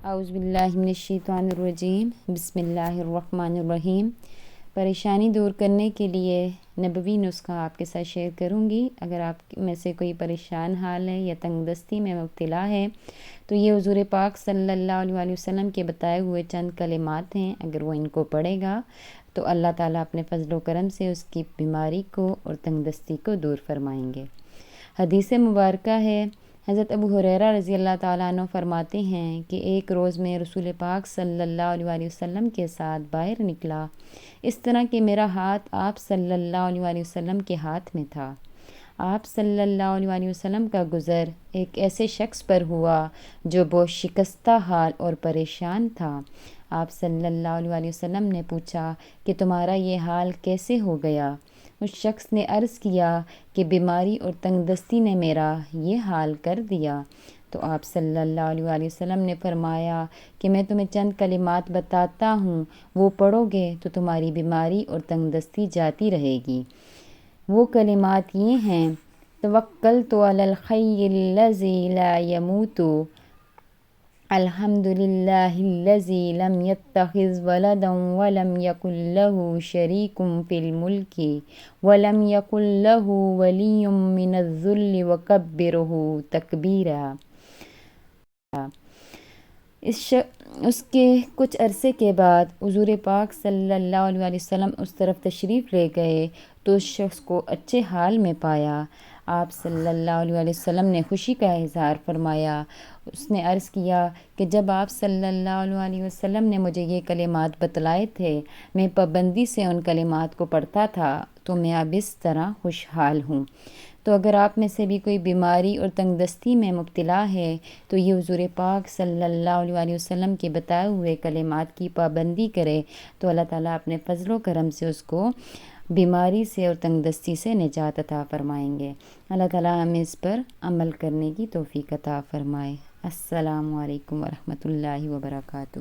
اعوذ باللہ من الشیطان الرجیم، بسم اللہ الرحمن الرحیم۔ پریشانی دور کرنے کے لیے نبوی نسخہ آپ کے ساتھ شیئر کروں گی۔ اگر آپ میں سے کوئی پریشان حال ہے یا تنگ دستی میں مبتلا ہے تو یہ حضور پاک صلی اللہ علیہ وسلم کے بتائے ہوئے چند کلمات ہیں۔ اگر وہ ان کو پڑھے گا تو اللہ تعالیٰ اپنے فضل و کرم سے اس کی بیماری کو اور تنگ دستی کو دور فرمائیں گے۔ حدیث مبارکہ ہے، حضرت ابو ہریرہ رضی اللہ تعالیٰ عنہ فرماتے ہیں کہ ایک روز میں رسول پاک صلی اللہ علیہ وسلم کے ساتھ باہر نکلا، اس طرح کہ میرا ہاتھ آپ صلی اللہ علیہ وسلم کے ہاتھ میں تھا۔ آپ صلی اللہ علیہ وسلم کا گزر ایک ایسے شخص پر ہوا جو بہت شکستہ حال اور پریشان تھا۔ آپ صلی اللہ علیہ وسلم نے پوچھا کہ تمہارا یہ حال کیسے ہو گیا؟ اس شخص نے عرض کیا کہ بیماری اور تنگ دستی نے میرا یہ حال کر دیا۔ تو آپ صلی اللہ علیہ وسلم نے فرمایا کہ میں تمہیں چند کلمات بتاتا ہوں، وہ پڑھو گے تو تمہاری بیماری اور تنگ دستی جاتی رہے گی۔ وہ کلمات یہ ہیں: توکلت علی الحی الذی لا یموت، الحمد للہ الذی لم یتخذ ولدا ولم یکن لہ شریک فی الملک ولم یکن لہ ولی من الذل وکبرہ تکبیرا۔ اس کے کچھ عرصے کے بعد حضور پاک صلی اللہ علیہ وسلم اس طرف تشریف لے گئے تو اس شخص کو اچھے حال میں پایا۔ آپ صلی اللہ علیہ وسلم نے خوشی کا اظہار فرمایا۔ اس نے عرض کیا کہ جب آپ صلی اللہ علیہ وسلم نے مجھے یہ کلمات بتلائے تھے، میں پابندی سے ان کلمات کو پڑھتا تھا تو میں اب اس طرح خوشحال ہوں۔ تو اگر آپ میں سے بھی کوئی بیماری اور تنگ دستی میں مبتلا ہے تو یہ حضور پاک صلی اللہ علیہ وسلم کے بتائے ہوئے کلمات کی پابندی کرے تو اللہ تعالیٰ اپنے فضل و کرم سے اس کو بیماری سے اور تنگ دستی سے نجات عطا فرمائیں گے۔ اللہ تعالیٰ ہمیں اس پر عمل کرنے کی توفیق عطا فرمائے۔ السلام علیکم ورحمۃ اللہ وبرکاتہ۔